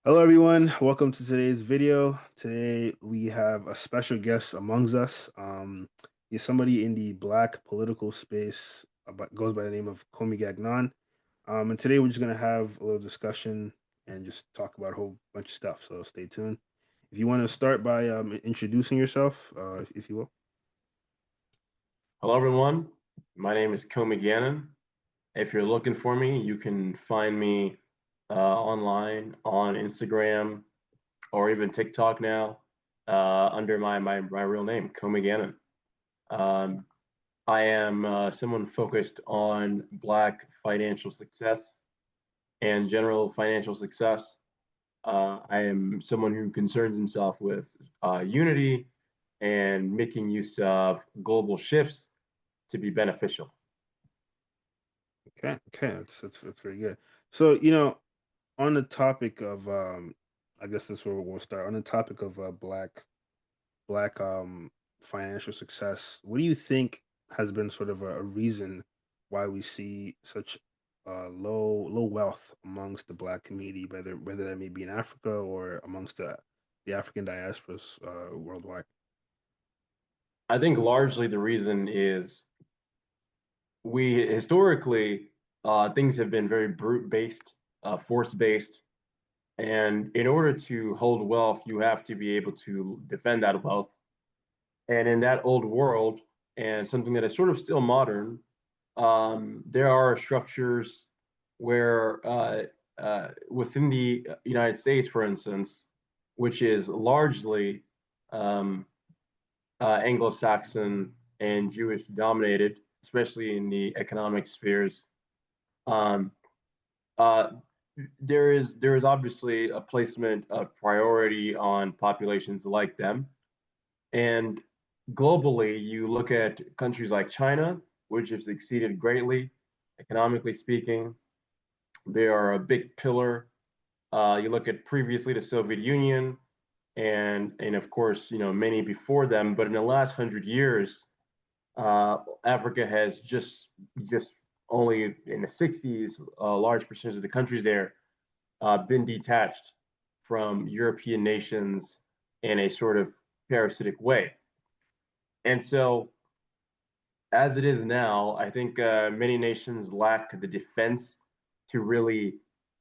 Hello, everyone. Welcome to today's video. Today we have a special guest amongst us. He's somebody in the Black political space, goes by the name of Komi Gagnon. And today we're just gonna have a little discussion and just talk about a whole bunch of stuff. So stay tuned. If you want to start by introducing yourself, if you will. Hello, everyone. My name is Komi Gannon. If you're looking for me, you can find me online on Instagram or even TikTok now under my real name, Komi Gannon. Um, I am someone focused on Black financial success and general financial success. I am someone who concerns himself with unity and making use of global shifts to be beneficial. Okay, that's very good. So on the topic of I guess that's where we'll start. On the topic of black financial success, what do you think has been sort of a reason why we see such low wealth amongst the black community, whether that may be in Africa or amongst the African diasporas worldwide? I think largely the reason is we historically things have been very brute based, force based, and in order to hold wealth, you have to be able to defend that wealth. And in that old world, and something that is sort of still modern, there are structures where within the United States, for instance, which is largely um, Anglo-Saxon and Jewish dominated, especially in the economic spheres. Um, uh, there is obviously a placement of priority on populations like them, and globally, you look at countries like China, which have succeeded greatly, economically speaking. They are a big pillar. You look at previously the Soviet Union, and of course, many before them. But in the last 100 years, Africa has just only in the 60s, a large percentage of the countries there been detached from European nations in a sort of parasitic way. And so, as it is now, I think many nations lack the defense to really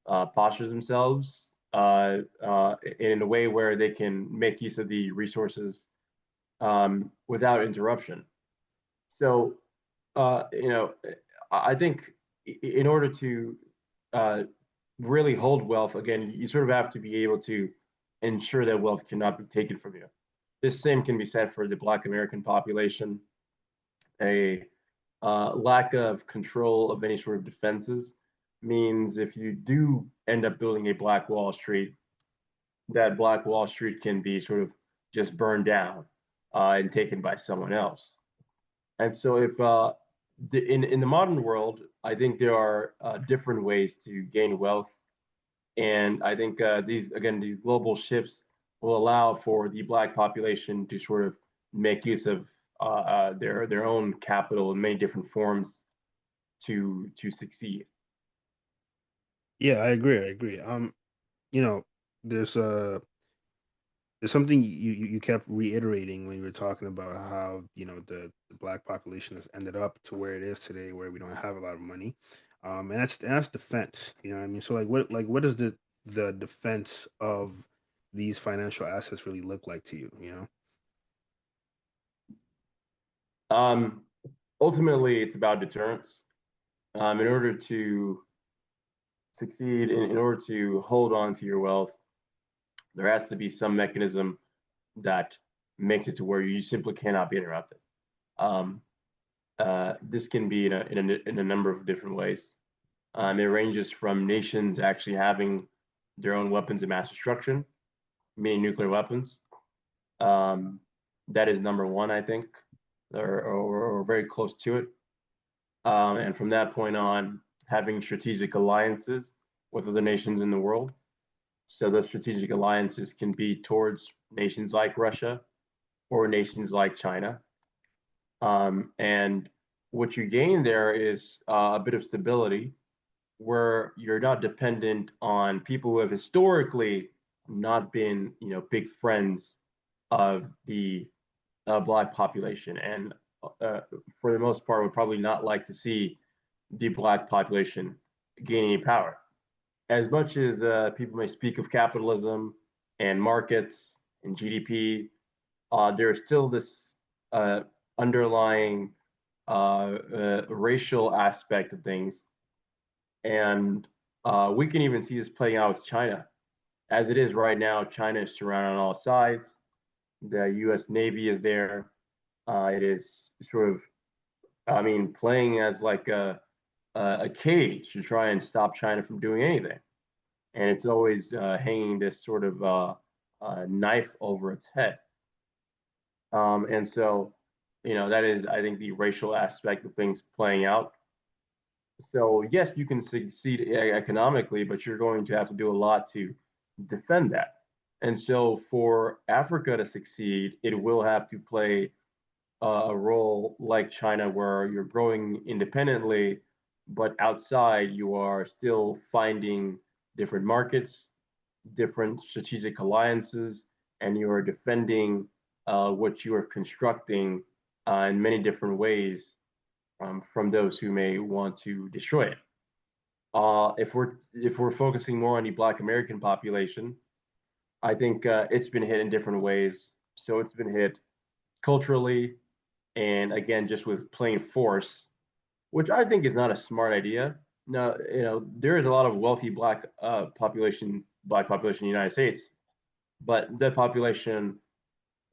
posture themselves in a way where they can make use of the resources without interruption. So, you know, I think in order to uh, really hold wealth, again, you sort of have to be able to ensure that wealth cannot be taken from you. This same can be said for the Black American population. A lack of control of any sort of defenses means if you do end up building a Black Wall Street, that Black Wall Street can be sort of just burned down and taken by someone else. And so, if in the modern world, I think there are different ways to gain wealth, and I think these global shifts will allow for the Black population to sort of make use of their own capital in many different forms to succeed. Yeah, I agree. I agree. You know, there's there's something you kept reiterating when you were talking about how the black population has ended up to where it is today, where we don't have a lot of money, and that's defense. You know what I mean? So what does the defense of these financial assets really look like to you? You know? Um, Ultimately, it's about deterrence. In order to succeed, in order to hold on to your wealth, there has to be some mechanism that makes it to where you simply cannot be interrupted. Um, this can be in a number of different ways. It ranges from nations actually having their own weapons of mass destruction, meaning nuclear weapons. Um, that is number one, I think, or very close to it. And from that point on, having strategic alliances with other nations in the world. So those strategic alliances can be towards nations like Russia or nations like China. And what you gain there is a bit of stability where you're not dependent on people who have historically not been, big friends of the black population, and uh, for the most part, would probably not like to see the black population gain any power. As much as people may speak of capitalism and markets and GDP, there's still this uh, underlying racial aspect of things, and we can even see this playing out with China. As it is right now, China is surrounded on all sides. The U.S. Navy is there. It is sort of, I mean, playing as like a cage to try and stop China from doing anything. And it's always hanging this sort of knife over its head. And so, that is, I think, the racial aspect of things playing out. So, yes, you can succeed economically, but you're going to have to do a lot to defend that. And so, for Africa to succeed, it will have to play a role like China, where you're growing independently, but outside you are still finding different markets, different strategic alliances, and you are defending what you are constructing in many different ways from those who may want to destroy it. If we're focusing more on the Black American population, I think it's been hit in different ways. So it's been hit culturally, and again, just with plain force, which I think is not a smart idea. Now, there is a lot of wealthy black population in the United States, but that population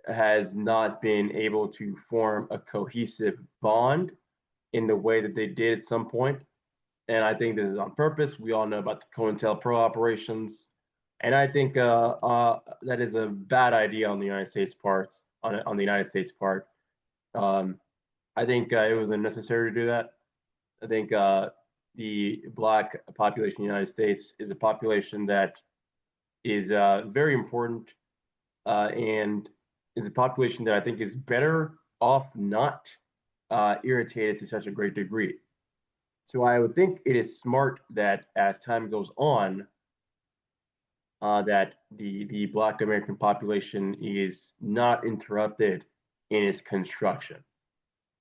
has not been able to form a cohesive bond in the way that they did at some point. And I think this is on purpose. We all know about the COINTELPRO operations, and I think that is a bad idea on the United States part. On the United States part, um, I think it was unnecessary to do that. I think the black population in the United States is a population that is very important, and is a population that I think is better off not irritated to such a great degree. So I would think it is smart that as time goes on, that the Black American population is not interrupted in its construction,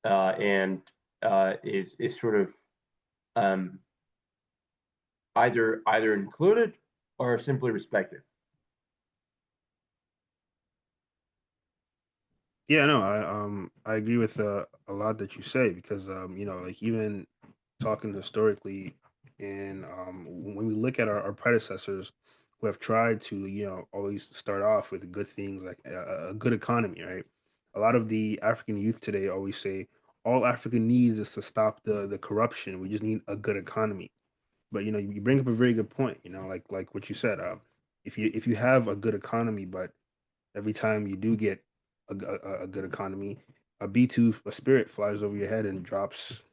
and is sort of um, either included or simply respected. Yeah, no, I agree with a lot that you say because like even talking historically, and when we look at our predecessors who have tried to always start off with good things like a good economy, right? A lot of the African youth today always say all Africa needs is to stop the corruption. We just need a good economy. But you bring up a very good point. Like what you said. If you have a good economy, but every time you do get a good economy, a B-2, a Spirit flies over your head and drops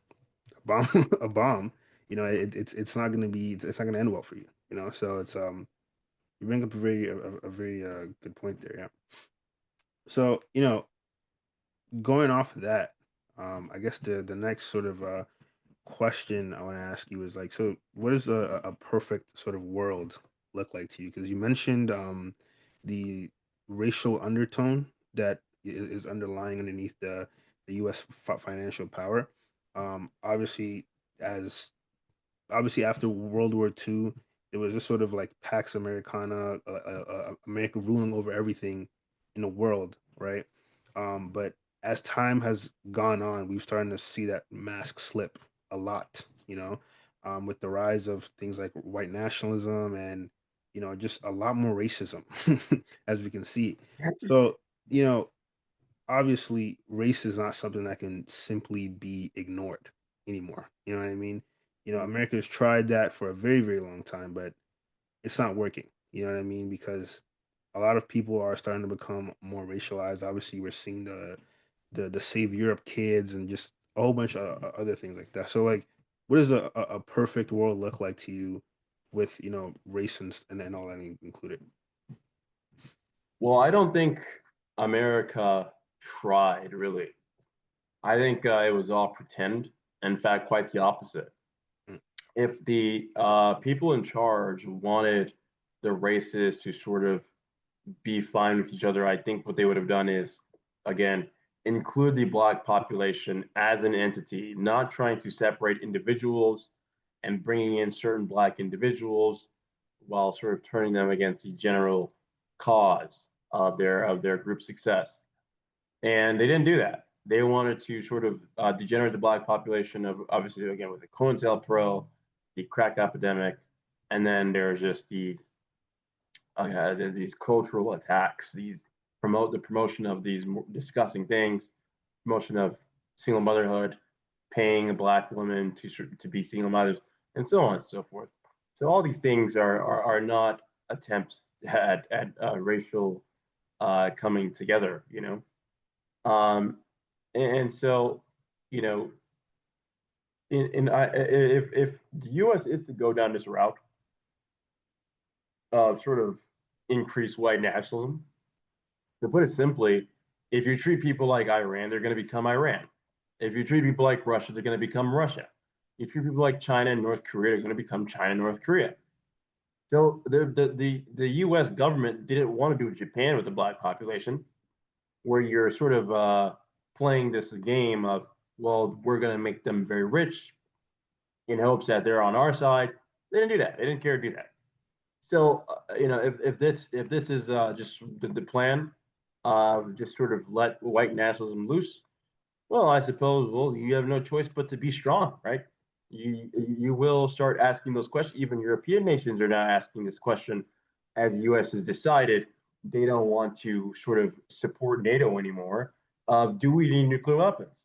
a bomb, a bomb. It's not gonna be it's not gonna end well for you. So it's you bring up a very good point there. Yeah. So going off of that, I guess the next sort of question I want to ask you is like, so what does a perfect sort of world look like to you? Because you mentioned the racial undertone that is underlying underneath the U.S. Financial power. Obviously, as obviously after World War II, it was just sort of like Pax Americana, America ruling over everything in the world, right? But as time has gone on, we've started to see that mask slip a lot, with the rise of things like white nationalism and just a lot more racism, as we can see. So, you know, obviously race is not something that can simply be ignored anymore. You know what I mean? America has tried that for a very, very long time, but it's not working. You know what I mean? Because a lot of people are starting to become more racialized. Obviously, we're seeing the Save Europe kids and just a whole bunch of other things like that. So, like, what does a perfect world look like to you with race and all that included? Well, I don't think America tried really. I think it was all pretend. In fact, quite the opposite. If the people in charge wanted the races to sort of be fine with each other, I think what they would have done is, again, include the black population as an entity, not trying to separate individuals and bringing in certain black individuals while sort of turning them against the general cause of their group success. And they didn't do that. They wanted to sort of degenerate the black population of obviously again with the COINTELPRO, the crack epidemic, and then there's just these cultural attacks, these promote the promotion of these disgusting things, promotion of single motherhood, paying a black woman to be single mothers, and so on and so forth. So all these things are not attempts at racial coming together, you know. And so, you know, if the U.S. is to go down this route of sort of increased white nationalism, to put it simply, if you treat people like Iran, they're going to become Iran. If you treat people like Russia, they're going to become Russia. You treat people like China and North Korea, they're going to become China and North Korea. So the U.S. government didn't want to do Japan with the black population, where you're sort of playing this game of, well, we're going to make them very rich in hopes that they're on our side. They didn't do that. They didn't care to do that. So you know, if this is just the plan, just sort of let white nationalism loose. Well, I suppose, well, you have no choice but to be strong, right? You will start asking those questions. Even European nations are now asking this question, as the U.S. has decided they don't want to sort of support NATO anymore. Do we need nuclear weapons?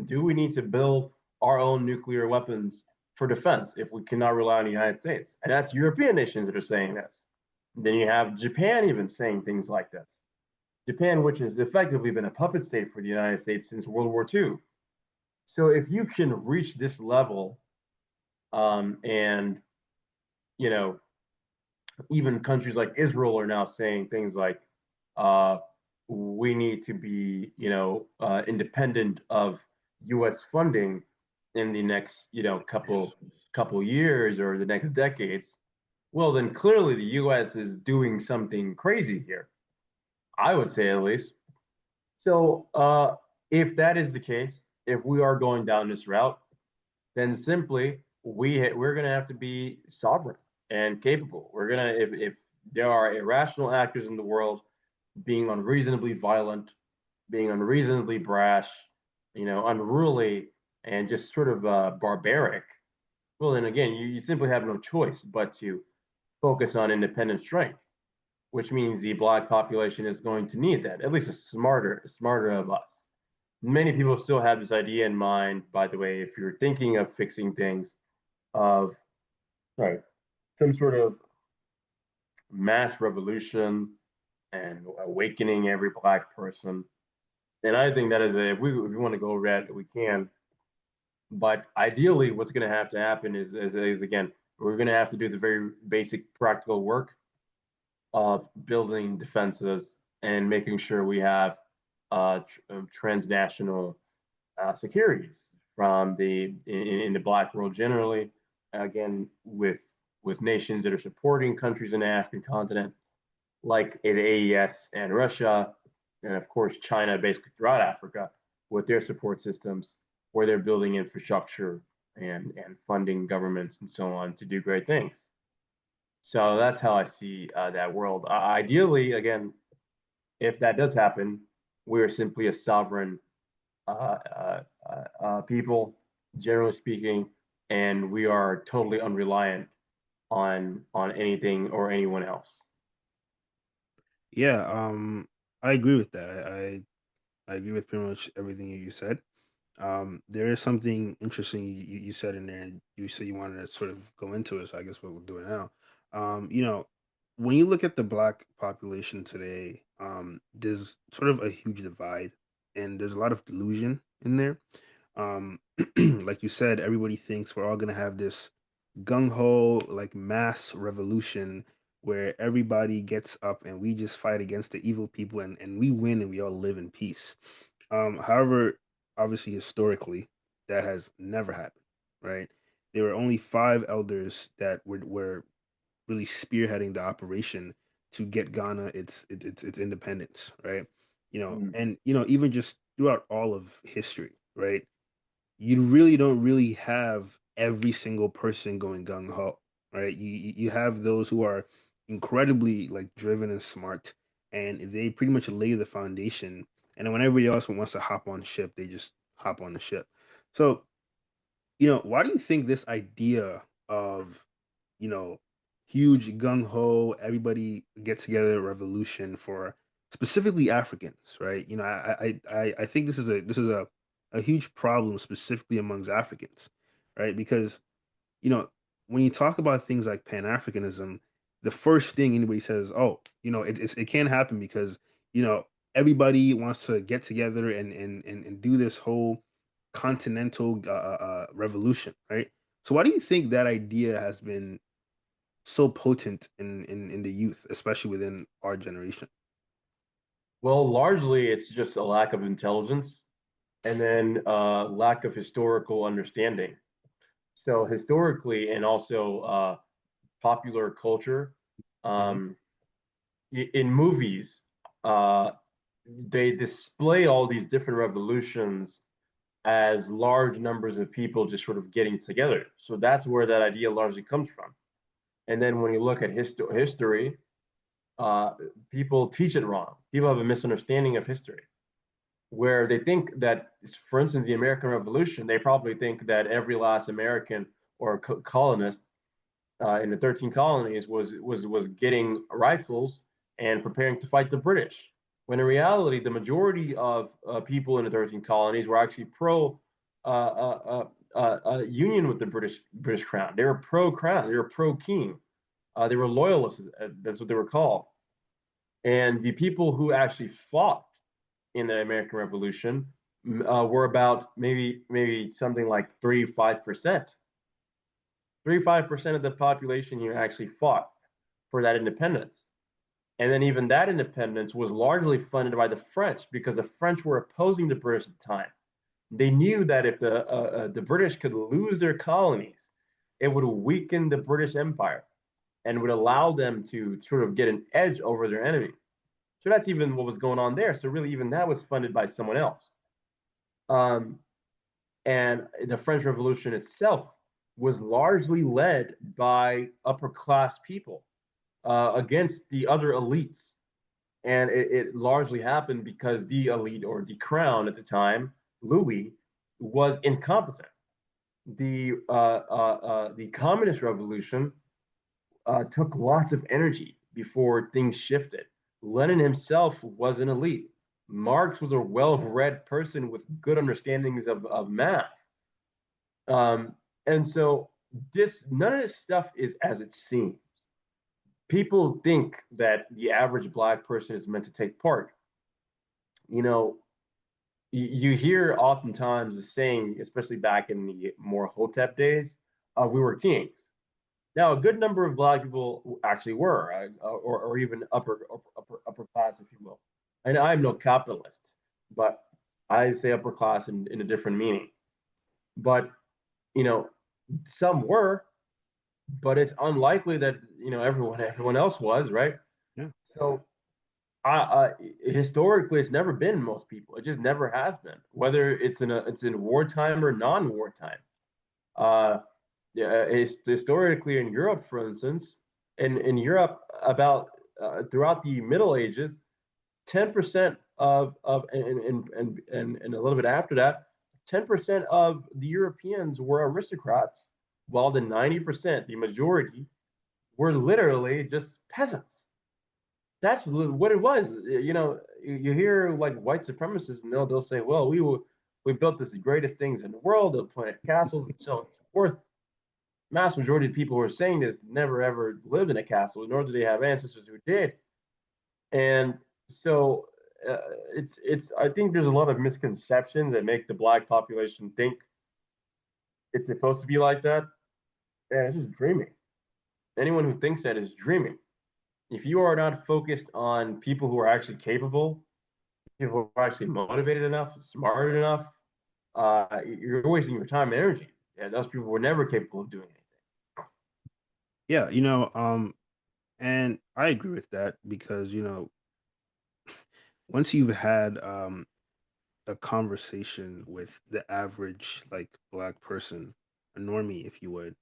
Do we need to build our own nuclear weapons for defense if we cannot rely on the United States? And that's European nations that are saying this. Then you have Japan even saying things like this. Japan, which has effectively been a puppet state for the United States since World War II. So if you can reach this level, and you know, even countries like Israel are now saying things like, uh, "We need to be, independent of U.S. funding in the next, Yes. couple years or the next decades." Well, then clearly the U.S. is doing something crazy here. I would say at least. So, if that is the case, if we are going down this route, then simply we're going to have to be sovereign and capable. We're gonna if there are irrational actors in the world being unreasonably violent, being unreasonably brash, unruly, and just sort of barbaric. Well, then again, you simply have no choice but to focus on independent strength, which means the black population is going to need that, at least a smarter of us. Many people still have this idea in mind, by the way, if you're thinking of fixing things, of right, some sort of mass revolution and awakening every black person. And I think that is if we want to go red, we can. But ideally, what's going to have to happen is again, we're going to have to do the very basic practical work of building defenses and making sure we have transnational securities from in the black world generally. Again, with nations that are supporting countries in the African continent, like the AES and Russia, and of course China, basically throughout Africa, with their support systems, where they're building infrastructure and funding governments and so on to do great things. So that's how I see that world. Ideally, again, if that does happen, we are simply a sovereign people, generally speaking, and we are totally unreliant on anything or anyone else. Yeah, I agree with that. I agree with pretty much everything you said. There is something interesting you said in there, and you said you wanted to sort of go into it. So I guess what we'll do it now. When you look at the black population today, there's sort of a huge divide, and there's a lot of delusion in there. Um, like you said, everybody thinks we're all gonna have this gung ho like mass revolution where everybody gets up and we just fight against the evil people and we win and we all live in peace. However, obviously historically, that has never happened, right? there were only five elders that were really spearheading the operation to get Ghana its independence, right? Mm. And even just throughout all of history, right? You really don't really have every single person going gung ho, right? You have those who are incredibly like driven and smart, and they pretty much lay the foundation. And then when everybody else wants to hop on ship, they just hop on the ship. So, why do you think this idea of, you know, huge gung ho, everybody gets together revolution for specifically Africans, right? I think this is a huge problem specifically amongst Africans, right? Because you know, when you talk about things like Pan-Africanism, the first thing anybody says, "Oh, it can't happen because you know everybody wants to get together and do this whole continental revolution," right? So why do you think that idea has been so potent in the youth, especially within our generation? Well, largely it's just a lack of intelligence and then lack of historical understanding. So historically and also popular culture, Hmm. um, in movies, uh, they display all these different revolutions as large numbers of people just sort of getting together. So that's where that idea largely comes from. And then when you look at history, uh, people teach it wrong. People have a misunderstanding of history where they think that, for instance, the American Revolution, they probably think that every last American or colonist in the 13 colonies was getting rifles and preparing to fight the British. When in reality, the majority of people in the 13 colonies were actually pro union with the British Crown. They were pro Crown. They were pro King. They were loyalists. That's what they were called. And the people who actually fought in the American Revolution were about maybe something like 3-5%. 3-5% of the population here actually fought for that independence. And then even that independence was largely funded by the French because the French were opposing the British at the time. They knew that if the British could lose their colonies, it would weaken the British Empire and would allow them to sort of get an edge over their enemy. So that's even what was going on there. So really, even that was funded by someone else. Um, and the French Revolution itself was largely led by upper class people against the other elites. And it largely happened because the elite or the crown at the time, Louis, was incompetent. The communist revolution took lots of energy before things shifted. Lenin himself was an elite. Marx was a well-read person with good understandings of math. Um, and so none of this stuff is as it seems. People think that the average black person is meant to take part. You know, you hear oftentimes the saying, especially back in the more Hotep days, we were kings. Now, a good number of black people actually were, or even upper class, if you will. And I'm no capitalist, but I say upper class in a different meaning. But you know, some were, but it's unlikely that everyone else was, right? Yeah. So historically, it's never been most people. It just never has been, whether it's in wartime or non-wartime. Uh, yeah, historically in Europe, for instance, in Europe, about throughout the Middle Ages, 10% and a little bit after that, 10% of the Europeans were aristocrats, while the 90%, the majority, were literally just peasants. That's what it was. You hear like white supremacists, and they'll say, "Well, we built this the greatest things in the world. They'll point at castles and so on and so forth." Mass majority of people who are saying this never ever lived in a castle, nor do they have ancestors who did. And so uh, it's I think there's a lot of misconceptions that make the black population think it's supposed to be like that, and it's just dreaming. Anyone who thinks that is dreaming. If you are not focused on people who are actually capable, people who are actually motivated enough, smart enough, you're wasting your time and energy. Yeah, those people were never capable of doing anything. Yeah, and I agree with that because, once you've had a conversation with the average like black person, a normie, if you would,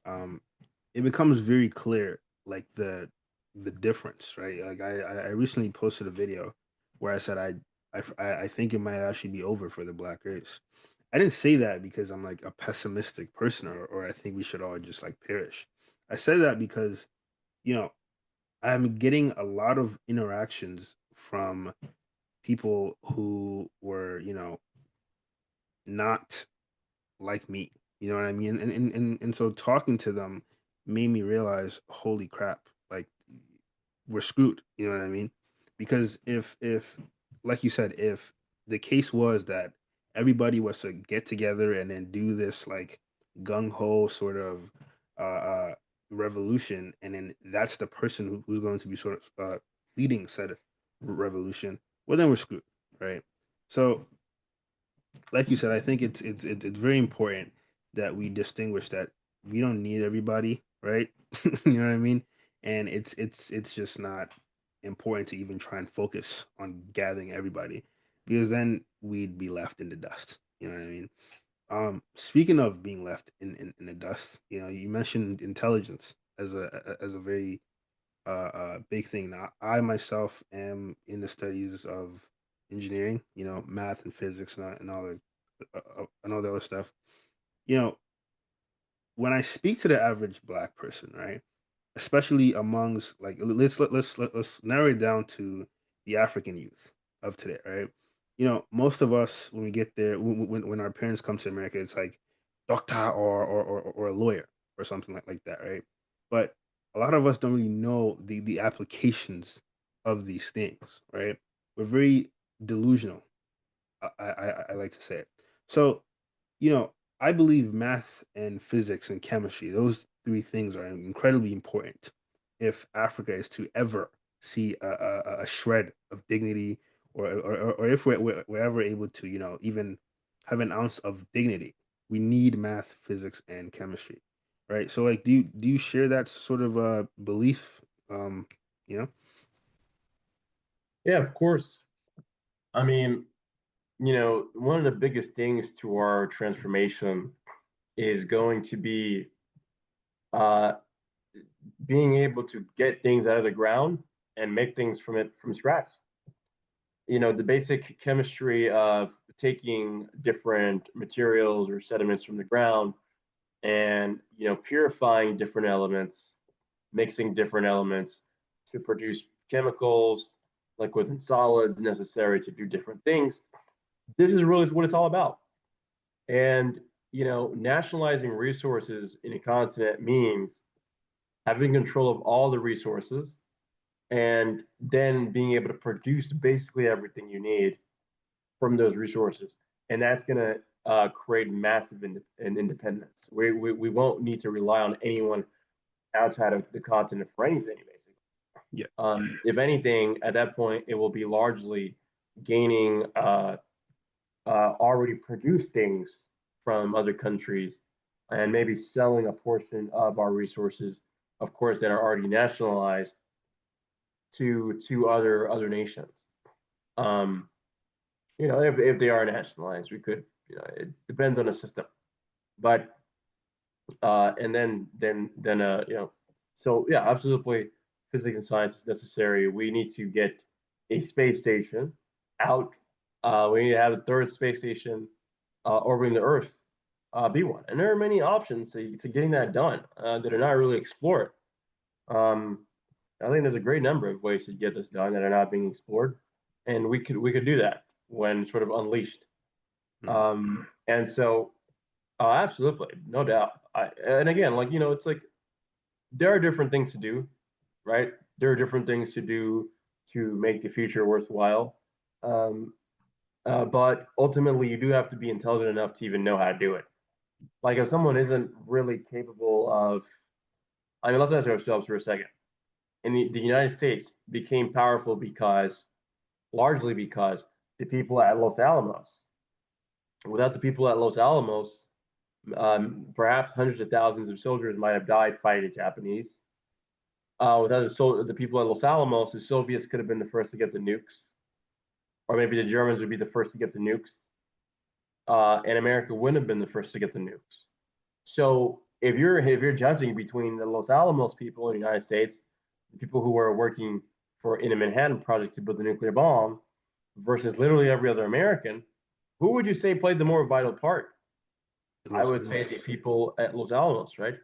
um, it becomes very clear like the difference, right? Like I recently posted a video where I said I think it might actually be over for the black race. I didn't say that because I'm like a pessimistic person or I think we should all just like perish. I said that because, you know, I'm getting a lot of interactions from people who were, not like me. You know what I mean? And so talking to them made me realize, holy crap, like we're screwed. You know what I mean? Because if like you said, if the case was that everybody was to get together and then do this like gung ho sort of revolution, and then that's the person who's going to be sort of leading said revolution, well then we're screwed, right? So like you said, I think it's very important that we distinguish that we don't need everybody, right? You know what I mean? And it's just not important to even try and focus on gathering everybody because then we'd be left in the dust. You know what I mean? Speaking of being left in the dust, you mentioned intelligence as a very big thing. Now, I myself am in the studies of engineering, math and physics and all the other stuff. You know, when I speak to the average black person, right, especially amongst like let's narrow it down to the African youth of today, right? Most of us when we get there, when our parents come to America, it's like doctor or a lawyer or something like that, right? But a lot of us don't really know the applications of these things, right? We're very delusional. I like to say it. So you know, I believe math and physics and chemistry, those three things are incredibly important if Africa is to ever see a shred of dignity or if we're ever able to, even have an ounce of dignity. We need math, physics, and chemistry, right? So, like, do you share that sort of belief? You know? Yeah, of course. I mean, one of the biggest things to our transformation is going to be uh, being able to get things out of the ground and make things from scratch. The basic chemistry of taking different materials or sediments from the ground and purifying different elements, mixing different elements to produce chemicals, liquids and solids necessary to do different things. This is really what it's all about. And nationalizing resources in a continent means having control of all the resources and then being able to produce basically everything you need from those resources. And that's going to create massive independence. We won't need to rely on anyone outside of the continent for anything, basically. Yeah. If anything, at that point, it will be largely gaining already produced things from other countries and maybe selling a portion of our resources, of course, that are already nationalized to other nations. Um, if they are nationalized, we could. It depends on the system, but and then so yeah, absolutely, physics and science is necessary. We need to get a space station out. We need to have a third space station orbiting the Earth be one. And there are many options to getting that done that are not really explored. Um, I think there's a great number of ways to get this done that are not being explored, and we could do that when sort of unleashed. Mhm. And so, absolutely, no doubt. And again, like it's like there are different things to do, right? There are different things to do to make the future worthwhile. Um, but ultimately, you do have to be intelligent enough to even know how to do it. Like if someone isn't really capable of, I mean, let's ask ourselves for a second. And the United States became powerful largely because the people at Los Alamos. Without the people at Los Alamos, Perhaps hundreds of thousands of soldiers might have died fighting the Japanese. Without the people at Los Alamos, the Soviets could have been the first to get the nukes, or maybe the Germans would be the first to get the nukes, and America wouldn't have been the first to get the nukes. So if you're judging between the Los Alamos people in the United States, the people who were working for in a Manhattan Project to build the nuclear bomb, versus literally every other American, who would you say played the more vital part? I Los would say the people at Los Alamos, right,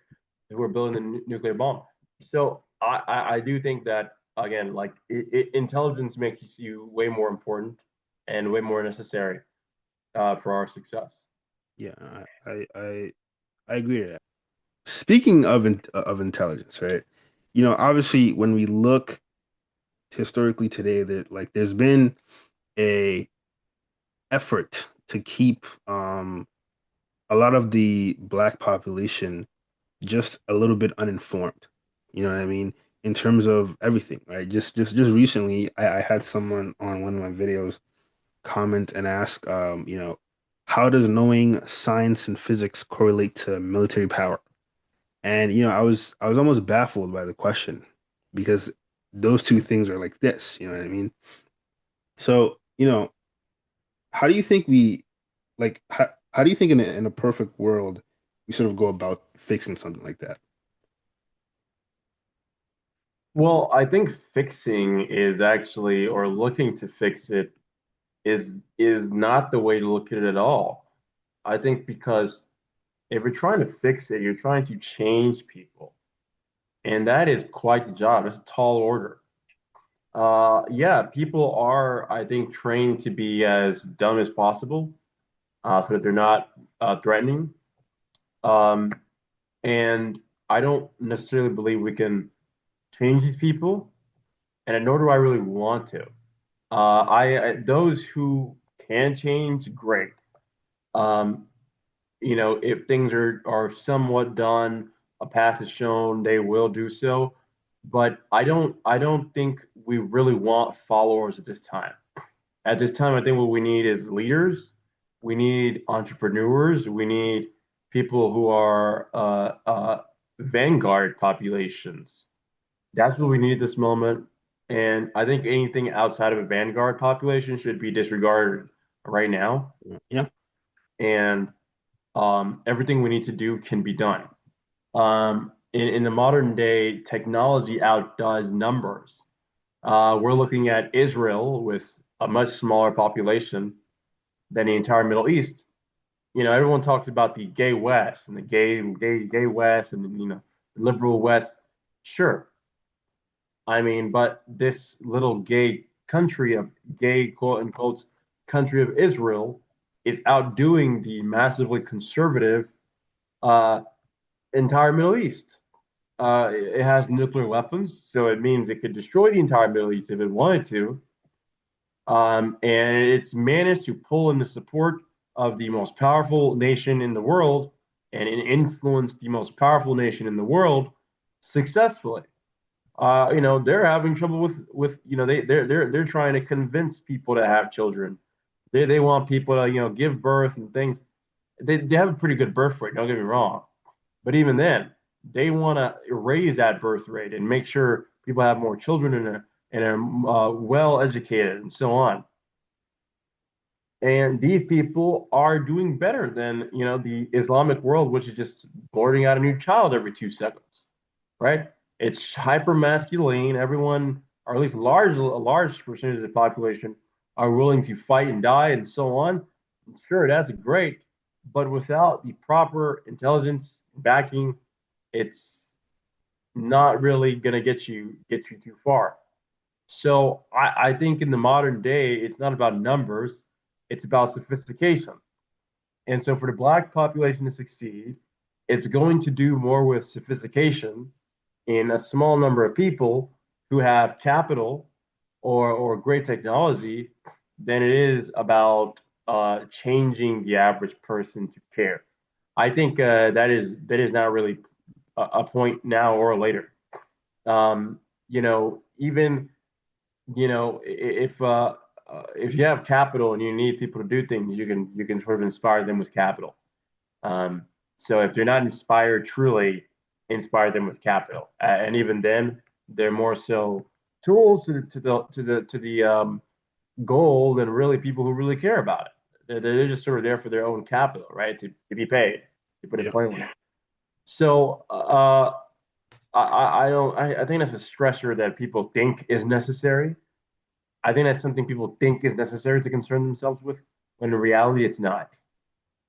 who were building the nuclear bomb. So I do think that again, like intelligence makes you way more important and way more necessary for our success. Yeah, I agree to that. Speaking of intelligence, right? Obviously, when we look historically today, that like there's been a effort to keep a lot of the black population just a little bit uninformed. You know what I mean? In terms of everything, right? Just recently, I had someone on one of my videos comment and ask, how does knowing science and physics correlate to military power? And I was almost baffled by the question because those two things are like this, you know what I mean? So, how do you think we like how do you think in a perfect world we sort of go about fixing something like that? Well, I think fixing is actually, or looking to fix it, is not the way to look at it at all. I think because if you're trying to fix it, you're trying to change people, and that is quite the job. It's a tall order. Yeah, people are, I think, trained to be as dumb as possible, so that they're not threatening. Um, and I don't necessarily believe we can change these people, and nor do I really want to. Those who can change, great. Um, if things are somewhat done, a path is shown, they will do so. But I don't think we really want followers at this time. At this time, I think what we need is leaders. We need entrepreneurs. We need people who are vanguard populations. That's what we need at this moment. And I think anything outside of a vanguard population should be disregarded right now. Yeah. And everything we need to do can be done. In the modern day, technology outdoes numbers. We're looking at Israel with a much smaller population than the entire Middle East. Everyone talks about the gay West and the gay West and the liberal West. Sure, I mean, but this little gay country of gay quote unquote country of Israel is outdoing the massively conservative uh, entire Middle East. It has nuclear weapons, so it means it could destroy the entire Middle East if it wanted to. And it's managed to pull in the support of the most powerful nation in the world and influence the most powerful nation in the world successfully. They're having trouble with they're trying to convince people to have children. They want people to give birth and things. They have a pretty good birth rate. Don't get me wrong, but even then, they want to raise that birth rate and make sure people have more children and are well educated and so on. And these people are doing better than the Islamic world, which is just boarding out a new child every 2 seconds, right? It's hyper masculine. Everyone, or at least a large percentage of the population, are willing to fight and die and so on. Sure, that's great, but without the proper intelligence backing, it's not really gonna get you too far. So I think in the modern day, it's not about numbers, it's about sophistication. And so for the black population to succeed, it's going to do more with sophistication in a small number of people who have capital or great technology than it is about changing the average person to care. I think that is not really a point now or later. Even if you have capital and you need people to do things, you can sort of inspire them with capital. Um, So if they're not inspired truly, inspire them with capital. And even then, they're more so tools to the goal than really people who really care about it. They're just sort of there for their own capital, right? To be paid, to put it Yeah. plainly. So I don't I think that's a stressor that people think is necessary. I think that's something people think is necessary to concern themselves with, when in reality it's not.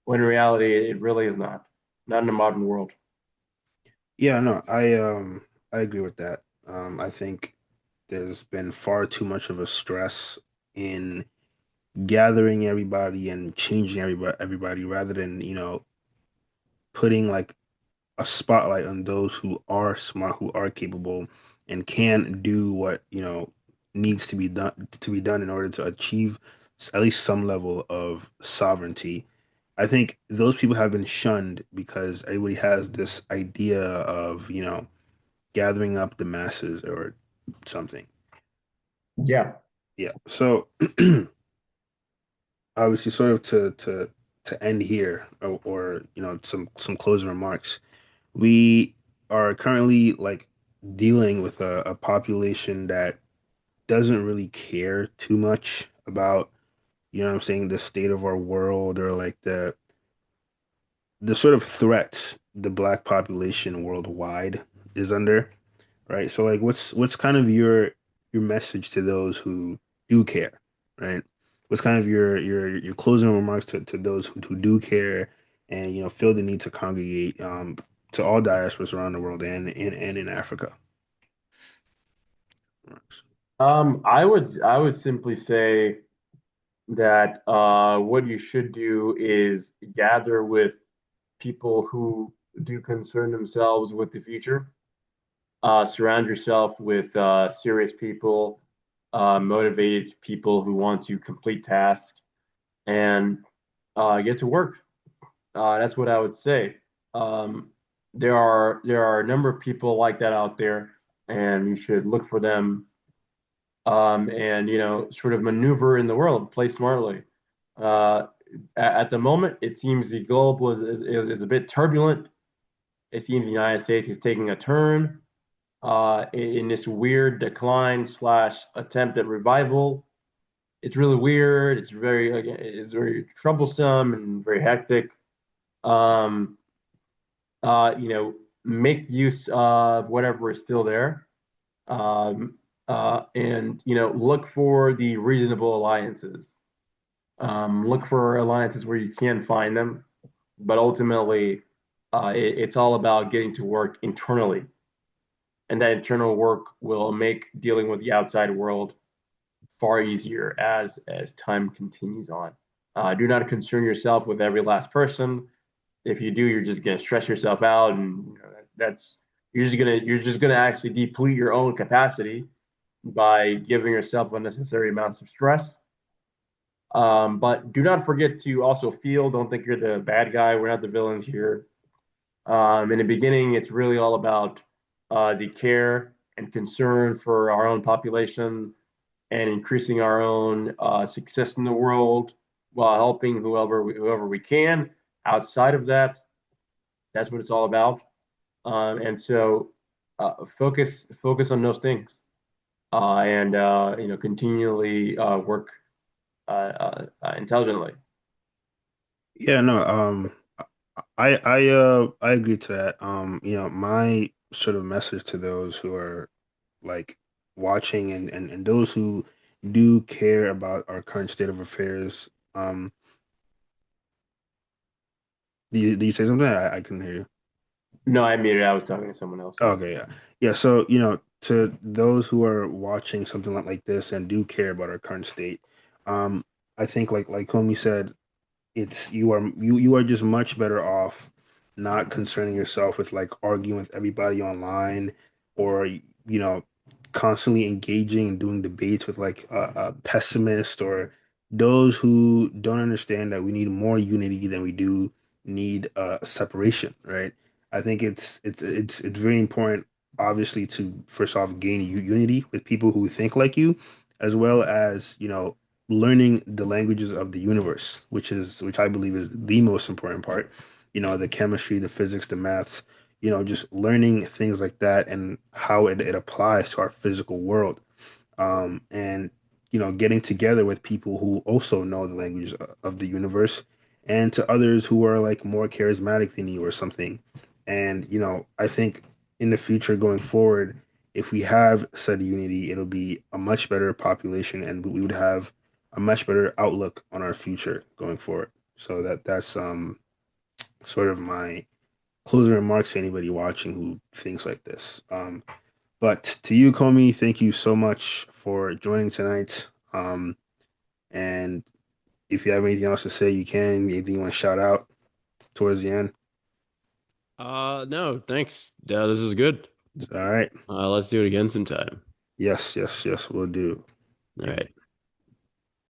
When in reality it really is not. Not in the modern world. Yeah, no, I agree with that. I think there's been far too much of a stress in gathering everybody and changing everybody rather than, putting like a spotlight on those who are smart, who are capable, and can do what, needs to be done in order to achieve at least some level of sovereignty. I think those people have been shunned because everybody has this idea of, gathering up the masses or something. Yeah. Yeah. So obviously sort of to end here or some closing remarks. We are currently like dealing with a population that doesn't really care too much about, what I'm saying, the state of our world or like the sort of threats the black population worldwide is under, right? So like what's kind of your message to those who do care, right? What's kind of your closing remarks to those who do care and feel the need to congregate to all diasporas around the world and in Africa. I would simply say that what you should do is gather with people who do concern themselves with the future. Surround yourself with serious people, motivated people who want to complete tasks, and get to work. That's what I would say. Um, there are a number of people like that out there, and you should look for them, and sort of maneuver in the world, play smartly. Uh, at the moment, it seems the globe is a bit turbulent. It seems the United States is taking a turn in this weird decline slash attempt at revival. It's really weird. It's very troublesome and very hectic. Um, you know, make use of whatever is still there, and look for the reasonable alliances. Look for alliances where you can find them, but ultimately, it's all about getting to work internally, and that internal work will make dealing with the outside world far easier as time continues on. Do not concern yourself with every last person. If you do, you're just gonna stress yourself out, and that's you're just gonna actually deplete your own capacity by giving yourself unnecessary amounts of stress. But do not forget to also feel. Don't think you're the bad guy. We're not the villains here. In the beginning, it's really all about the care and concern for our own population and increasing our own success in the world while helping whoever we can. Outside of that, that's what it's all about. And so focus on those things, and continually work intelligently. Yeah, no, I agree to that. My sort of message to those who are like watching and those who do care about our current state of affairs. Do you say something? I couldn't hear you. No, I admit it. I was talking to someone else. Okay, yeah. Yeah, so, to those who are watching something like this and do care about our current state, um, I think like Comey said, it's you are just much better off not concerning yourself with like arguing with everybody online or constantly engaging and doing debates with like a pessimist or those who don't understand that we need more unity than we do need separation, right? I think it's very important obviously to first off gain unity with people who think like you as well as learning the languages of the universe, which I believe is the most important part. the chemistry, the physics, the maths, just learning things like that and how it applies to our physical world. And getting together with people who also know the language of the universe, and to others who are like more charismatic than you or something. And I think in the future going forward, if we have said unity, it'll be a much better population, and we would have a much better outlook on our future going forward. So that's sort of my closing remarks to anybody watching who thinks like this. But to you, Comey, thank you so much for joining tonight. And if you have anything else to say, you can. Anything you want to shout out towards the end? No, thanks. This is good. All right. Let's do it again sometime. Yes, yes, yes, we'll do. All right.